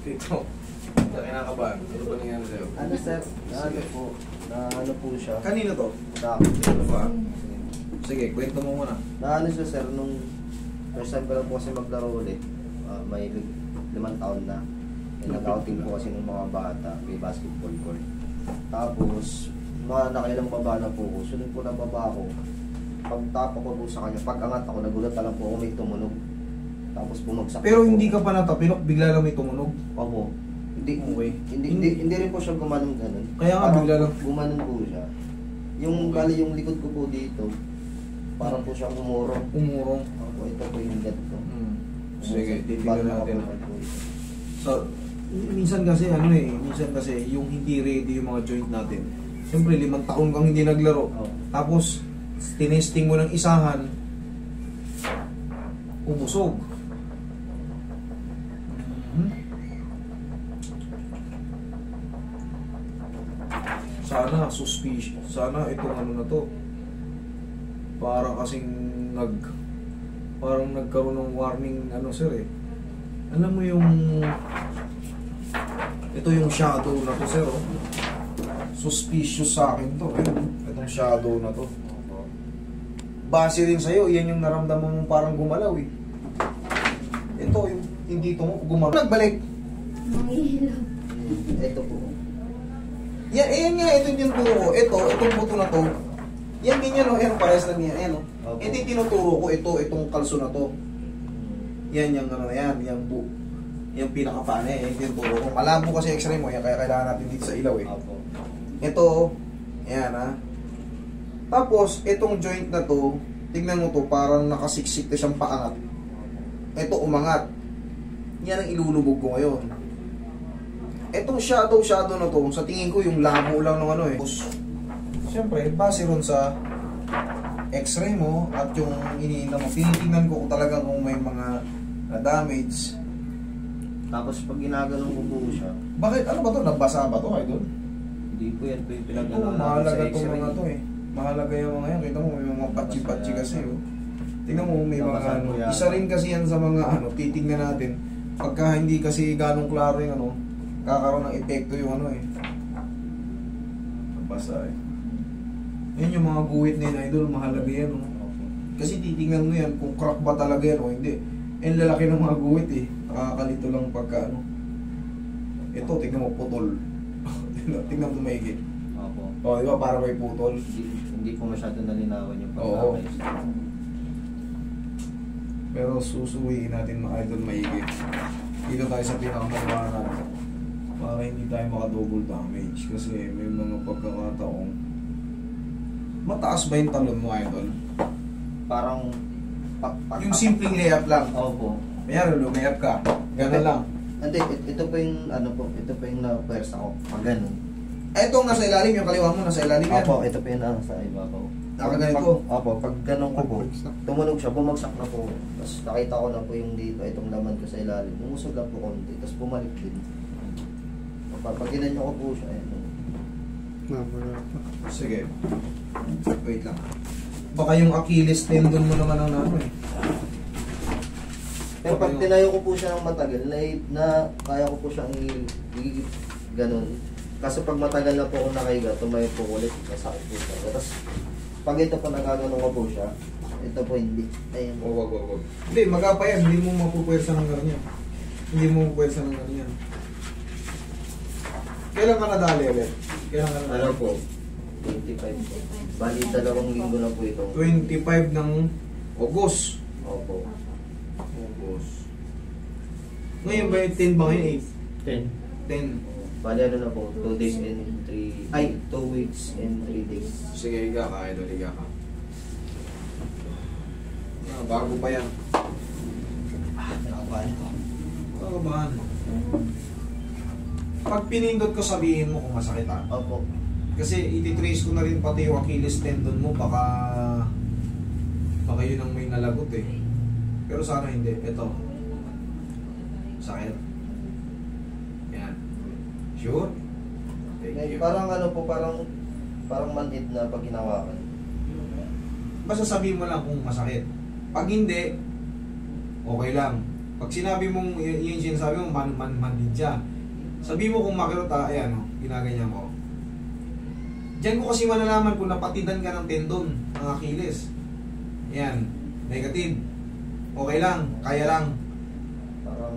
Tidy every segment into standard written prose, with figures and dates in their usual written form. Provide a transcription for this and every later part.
Dito. Kinakabahan. Ano ba nangyari sa'yo? Ano sir? Ano po siya? Kanino to? Sa Ano ba? Sige, kwento mo muna. ano siya sir, nung first time ko lang po kasi maglaro ulit, may 5 taon na. Nag-outing po kasi ng mga bata, may basketball court. Tapos, nakailang baba na po ko. Sunod po na baba ko. Pagtapa ko po sa kanya, pag-angat ako, nagulat na lang po ako may tumunog. Tapos bumagsak. Pero po. hindi ka pa natapilok, bigla lang may tumunog. Opo. Hindi, Okay. hindi rin po siya gumanon ganun. Kaya nga Parang bigla lang. gumanon po siya. Yung Okay. bali yung likod ko po dito, parang po siyang umurong. Umurong. Opo, ito po yung ganito. Sige, titignan natin. Po ito. So, minsan kasi yung hindi ready yung mga joint natin. Siyempre, 5 taon kang hindi naglaro. Oh. Tapos, tinesting mo ng isahan, umusog. Sana, suspicious. Sana itong ano na to. Parang kasing parang nagkaroon ng warning, sir eh. Alam mo yung ito yung shadow na to, sir, oh. Suspicious sa akin to, itong shadow na to. Base rin sa'yo, yan yung naramdaman mong parang gumalaw eh. Ito yung hindi ito gumalaw. Nagbalik. Ito po. Yan nga, ito yung turo ko. Itong buto na to. Yan ganyan, oh. Yan, pares lang yan. Ayan, oh. Okay. Ito yung tinuturo ko, itong kalso na to. Yan yung yung pinakapane, ito yung turo ko. Malabo kasi x-ray mo, yan, kaya kailangan natin dito sa ilaw eh. Opo. Ito, ayan ha. Tapos, itong joint na to, tignan mo to, parang nakasiksik na siyang paangat. Ito, umangat. Yan ang ilulubog ko ngayon. Itong shadow na to, sa tingin ko, yung labo lang ng Siyempre, base ron sa x-ray mo at yung iniinda mo, tinitingnan ko talaga kung may mga damage. Tapos pag ginaganon ko po siya, Bakit? Ano ba to? Nabasa ba to, idol? hindi po yan po yung Ito, pinagano'n mahalaga itong mga to eh. Mahalaga yung mga yan. Kita mo, may mga patsi-patsi kasi oh. Tingnan mo, may mga isa rin kasi yan sa mga titignan natin. Pagka hindi kasi ganong klaro yung kakaroon ng epekto yung nabasa eh. Yan yung mga guhit na yun, idol, mahalaga yan oh. Kasi titignan mo yan kung crack ba talaga yan o hindi. Ang lalaki ng mga guhit eh. Nakakalito lang pagka Ito, tignan mo, putol. Tignan mo maigit. Opo. O, di ba, parang may putol. Hindi po masyado nalinawan yung Oo. pagkakayos. Pero susuwiin natin mga idol maigit. Dito tayo sa pinakamaliwanag para hindi tayo maka-double damage. Kasi may mga pagkakataong mataas ba yung talon mo, idol? Parang Yung simpleng layup lang. Opo. Kaya lumayap ka. Gano'n lang. Hindi, ito po yung ito po yung na-pwersa ko. Pag ganun. Itong nasa ilalim, yung kaliwa mo nasa ilalim yan. Opo, ito po yung nasa ibabaw. Nakaganito? Opo, pag ganun ko po, tumunog siya, bumagsak na po. Tapos nakita ko na po yung dito, itong laman ko sa ilalim. Umusog lang po konti, tapos bumalik din. Pag ginanyo ko po siya, ayan. Sige. Wait lang. Baka yung Achilles tendon mo naman ang eh. Pero pag tinayo ko po siya ng matagal, na kaya ko po siyang ganun. Kasi pag matagal na po ako nakahiga, tumayo po ulit, masakit po siya. Tapos pag ito po nagaganon ko po siya, ito po hindi. Ayan. Wag. Hindi, magapa yan. Hindi mo mapupwersa ng ganyan. Hindi mo mapupwersa ng ganyan. Kailan ka nadali ulit? Kailan ka nadali po? 25. Bali, 2 linggo na po ito. 25 ng August. Opo. August. Ngayon ba yung 10 ba ngayon? 10. Bali, ano na po, 2 days and 3... Ay, 2 weeks and 3 days. Sige, higa ka, idol, higa ka. Bago pa yan. Nakabahan ko. Nakabahan. Pag pinindot ko, sabihin mo kung masakit ha. Opo. Kasi ititrace ko na rin pati yung Achilles tendon mo, baka yun ang may nalagot eh. Pero sana hindi. Ito. Sakit. Yan. Sure? Thank you. Parang ano po, parang manhid na pag hinawakan. Basta sabihin mo lang kung masakit. Pag hindi, okay lang. Pag sinabi mong, yung sinasabi mo, man din siya. Sabi mo kung makirot ayan o, ginaganyan ko. Diyan ko kasi malalaman kung napatidan ka ng tendon, ng Achilles. Ayan, negative. Okay lang, kaya lang. Parang,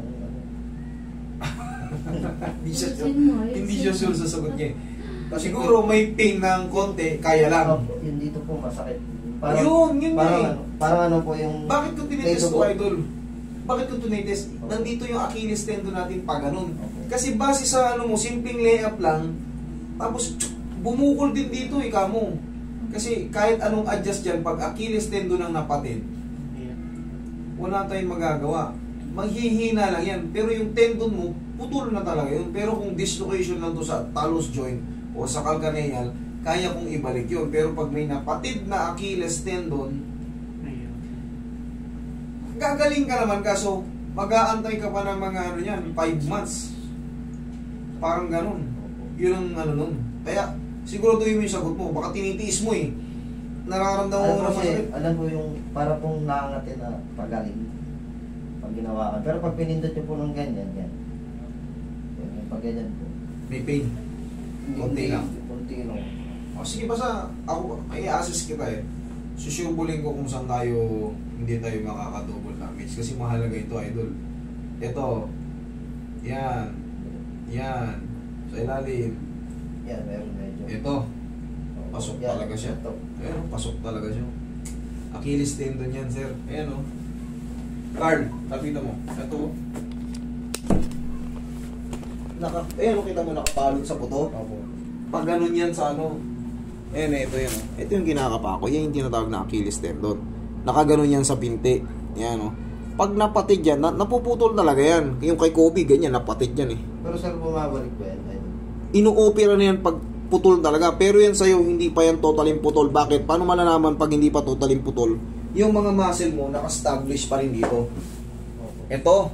hindi siya sure sa sagot niya. Siguro may pain ng konti, kaya lang. Yun dito po masakit. Yun parang ano po yung... Bakit ko tinitest to, idol? Bakit ko tinitest? Nandito yung Achilles tendon natin pa ganun. Kasi base sa ano mo, simpleng layup lang, tapos bumukol din dito, ika mo. Kasi kahit anong adjust dyan, pag Achilles tendon ang napatid, wala tayong magagawa. Maghihina lang yan. Pero yung tendon mo, putol na talaga yun. Pero kung dislocation lang to sa talus joint o sa calcaneal, kaya kong ibalik yun. Pero pag may napatid na Achilles tendon, gagaling ka naman, kaso mag-aantay ka pa ng mga ano yan, 5 months. Parang ganun. Yun ang ano nun. Kaya, siguraduhin mo yung sagot mo. Baka tinitiis mo eh. Nararamdaman mo na masakit. Alam mo yung para pong nangangatin na pagaling. Pag ginawa ka. Pero pag pinindot nyo po ng ganyan, yan. Yung pag ganyan po. May pain. Konti lang. Konti lang. O sige, basta ako, may assist kita eh. Susubulin ko kung saan tayo, hindi tayo makaka-double damage. Kasi mahalaga ito, idol. Ito. Yan. Yan. Sa ilalim. Yan, meron medyo. Ito. Pasok yan, talaga siya. ito. Ayan, pasok talaga siya. Achilles tendon yan, sir. Ayan o. Carl, tapita mo. Ito. Ayan o, kita mo nakapalot sa buto. Pag ganun yan sa ano. Ayan, ito yan o. Ito yung kinakapa ko. Yan yung tinatawag na Achilles tendon. Nakaganon yan sa binti. Ayan o. Pag napatid yan, napuputol talaga yan. Yung kay Kobe, ganyan, napatid yan eh. Pero sir, bumabalik ba yan? Inu-opera na yan pag putol talaga. Pero yan sa'yo, hindi pa yan totaling putol. Bakit? Paano malalaman pag hindi pa totaling putol? Yung mga muscle mo, naka-establish pa rin dito. Ito.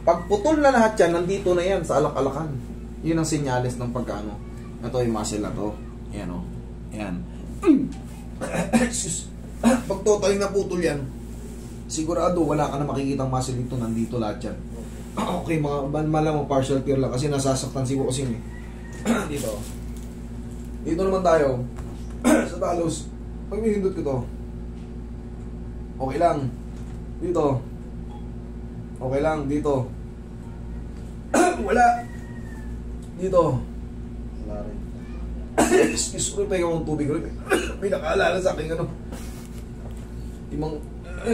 Pag putol na lahat yan, nandito na yan sa alak-alakan. Yun ang senyales ng pagkano. Ito yung muscle na to. Ayan o. Ayan. Pag totaling na putol yan, sigurado wala ka na makikitang muscle dito. Nandito lahat yan. Okay, mga malamang partial tear lang kasi nasasaktan si Boxing eh. Dito naman tayo sa talos. Pag nihindot ko to, okay lang. Dito, okay lang. Dito, wala. Dito, Wala rin. excuse me, pahinga mong tubig rin. May nakaalala sa akin ano,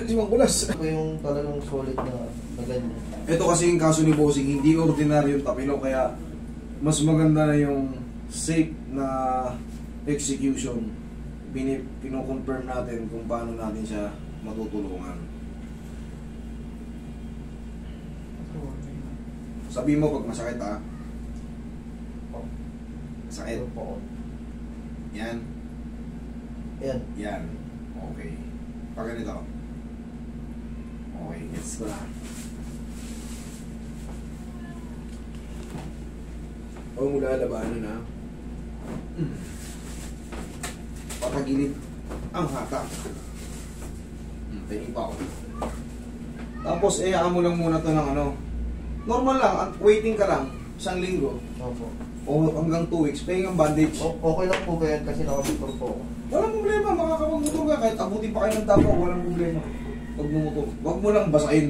timang bulas. Ito yung talagang solid na ganyan. Ito kasi yung kaso ni Bossing, hindi ordinary yung tapilo, kaya mas maganda na yung safe na execution. Pino-confirm natin kung paano natin siya matutulungan. Sabi mo pag masakit ha. Sakit. Yan. Yan. Yan. Okay. Pag ganito. Okay, gets ko na. O mula labanan na. Patagilid ang hatak. Tingin pa ako. Tapos mo lang muna to ng ano. Normal lang, waiting ka lang, 1 linggo. Opo. O hanggang 2 weeks, pahingang bandage. Okay lang po ba yan kasi nakamotor po ako. Walang problema, makakapag-motor ka kahit abutin pa kayo ng Davao, walang problema. Pag mumotor, wag mo lang basahin.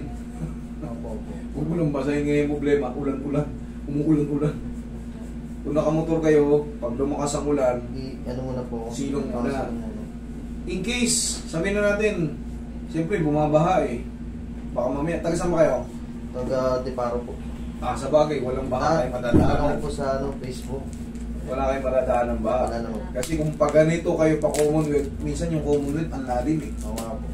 Opo. Huwag mo lang basahin ngayon problema, ulan-ulan, umuulan-ulan. Kung nakamotor kayo, pag lumakas ang ulan, Ano muna po ako? silong muna. In case, sabihin na natin, siyempre bumabaha eh. Baka mamaya, taga-saan ba kayo? Taga-Deparo po. Sa bagay, walang baha kayo madadaanan. Ako po sa Facebook. Wala kayong madadaanan ba? Wala naman. Kasi kung pag ganito kayo pa Commonwealth, minsan yung Commonwealth ang lalim eh. Oo nga po.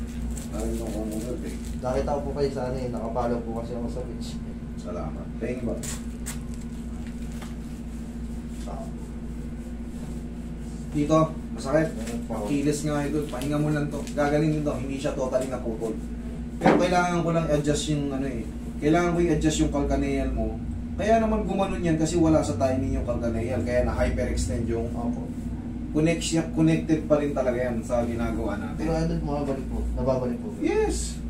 Lalim yung Commonwealth eh. Nakita ko po kayo sa ano eh, nakapalo po kasi ako sa beach. Salamat. Thank you ba? Dito, masakit. Kilis nga ito, pahinga mo lang to. Gagaling din to, hindi siya totally naputol. Pero kailangan ko lang i-adjust yung ano eh. Kailangan ko i-adjust yung calcaneal mo. Kaya naman gumanon yan kasi wala sa timing yung calcaneal. Kaya na-hyperextend yung connected pa rin talaga yan sa ginagawa natin. Pero ano, mababalik po. Nababalik po. Yes!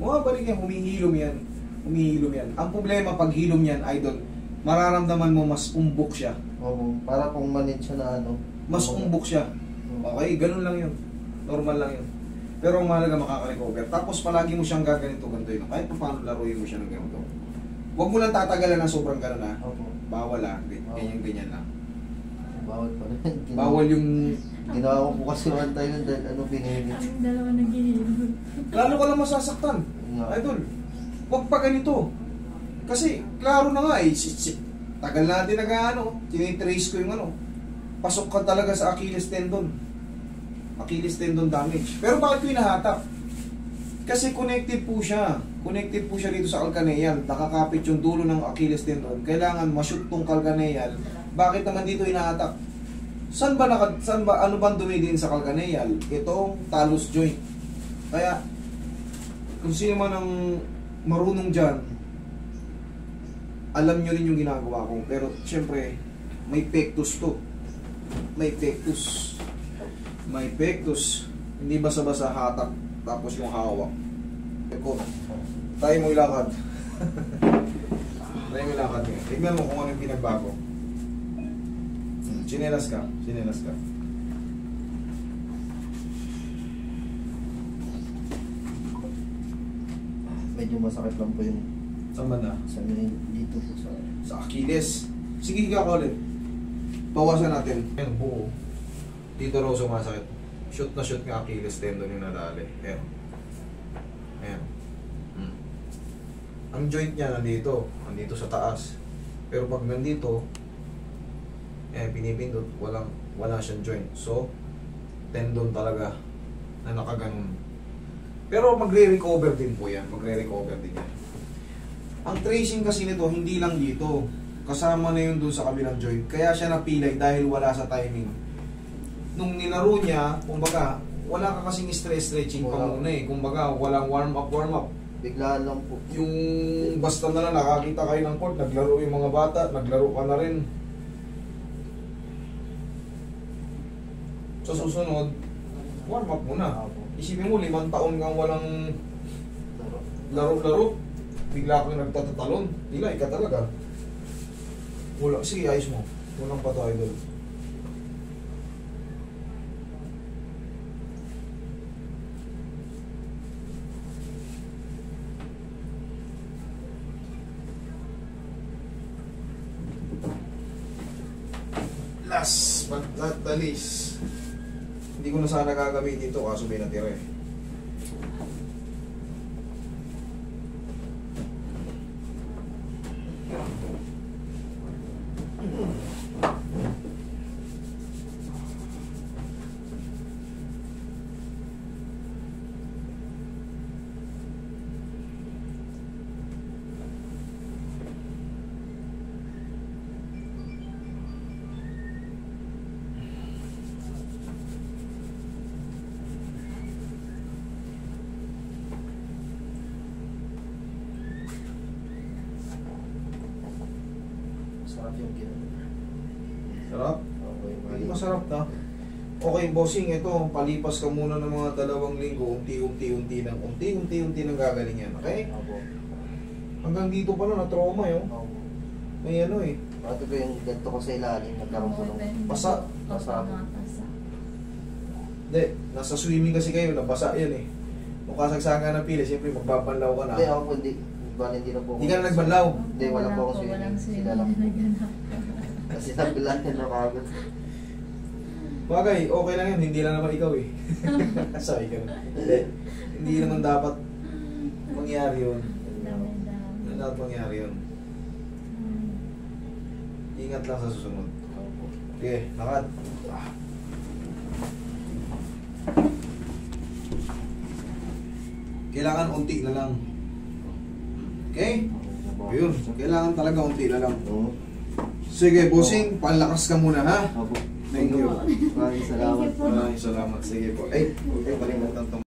Bumabalik yan, humihilom yan. Umihilom yan. Ang problema pag hilom yan, idol, mararamdaman mo mas umbok siya. Oo, para pong manid siya na ano. Mas umbok siya. Okay, ganun lang yun. Normal lang yun. Pero ang mahalaga makaka-recover. Tapos palagi mo siyang gaganito, ganito yun. Kahit pa paano laruin mo siya ng ganito. Huwag mo lang tatagalan ng sobrang gano'n ha. Opo. Bawal ha. Ganyan-ganyan lang. Bawal pa rin. Bawal yung... Ginawa ko po kasi one time yun dahil ano pinili. Ang dalawa naghihilom. Lalo ka lang masasaktan. Idol, huwag pa ganito. Kasi, klaro na nga eh. Tagal natin nag-ano. Tinitrace ko yung ano. Pasok ka talaga sa Achilles tendon. Achilles tendon damage. Pero bakit ko hinahatak? Kasi connected po siya. Connected po siya dito sa calcaneal. Nakakapit yung dulo ng Achilles tendon. Kailangan ma-shoot tong calcaneal. Bakit naman dito hinahatak? Saan ba ano bang dumidin sa calcaneal? Itong talus joint. Kaya kung sino man ang marunong dyan, alam nyo rin yung ginagawa ko. Pero syempre, may pectus to. May pectus. May pectus. Hindi basa-basa hatak tapos yung hawak. Eko, tayo mo ilakad. Tayo mo ilakad ngayon. Tignan mo kung ano yung pinagbago. Chinelas ka. Chinelas ka. Medyo masakit lang po yung Saan ba na? sa dito po sa... Sa Achilles. Sige, higa ka ulit. Bawasan natin. Ayan, buo. Dito raw sumasakit. Shoot na shoot nga Achilles tendon yung nadali. Ayan. Ayan. Ang joint niya nandito. Nandito sa taas. Pero pag nandito, pinipindot, wala siyang joint. So, tendon talaga na nakaganon. Pero magre-recover din po yan. Magre-recover din yan. Ang tracing kasi nito, hindi lang dito. Kasama na yun dun sa kabilang joint. Kaya siya napilay dahil wala sa timing. Nung nilaro niya, kumbaga, wala ka kasing stress-stretching pa muna eh. Kumbaga, walang warm-up. Biglaan lang po. Yung basta na lang, nakakita kayo ng court, naglaro yung mga bata, naglaro ka na rin. Sa susunod, warm up muna. Isipin mo, 5 taon kang walang laro-laro. Bigla kang nagtatatalon. Dilay ka talaga. Wala. Sige, ayos mo. Walang pa to, idol. Last but not the least, hindi ko na sana gagamitin ito kaso may natira eh. Sarap yung ginawa. Sarap? Okay, Hindi masarap na. Okay, bossing, ito, palipas ka muna ng mga 2 linggo, unti-unti nang gagaling yan, okay? Opo. Hanggang dito pa na, na-trauma yun. Opo. May ano eh. Pati ko yung ganito ko sa ilalim, nagkaroon ko ng... Basa. Basa. Hindi, nasa swimming kasi kayo, nabasa yan eh. Kung kasagsaga ng pili, siyempre magbabanlaw ka na. Hindi, ako po, hindi. Hindi na po. Hindi ka na nagbanlaw? Hindi, wala po akong swimming. Sila lang. Kasi nabilan niya na kagad. Bagay, okay lang yun, hindi lang naman ikaw eh. Sorry ka na. Hindi naman dapat mangyari yun. Hindi dapat mangyari yun. Ingat lang sa susunod. Sige, lakad. Kailangan unti na lang. Okay? Yun, kailangan talaga unti na lang. Oo. Sige, bossing, palakas ka muna ha. Opo. Thank you. Maraming salamat. Maraming salamat. Sige po. Ay, kalimutan to.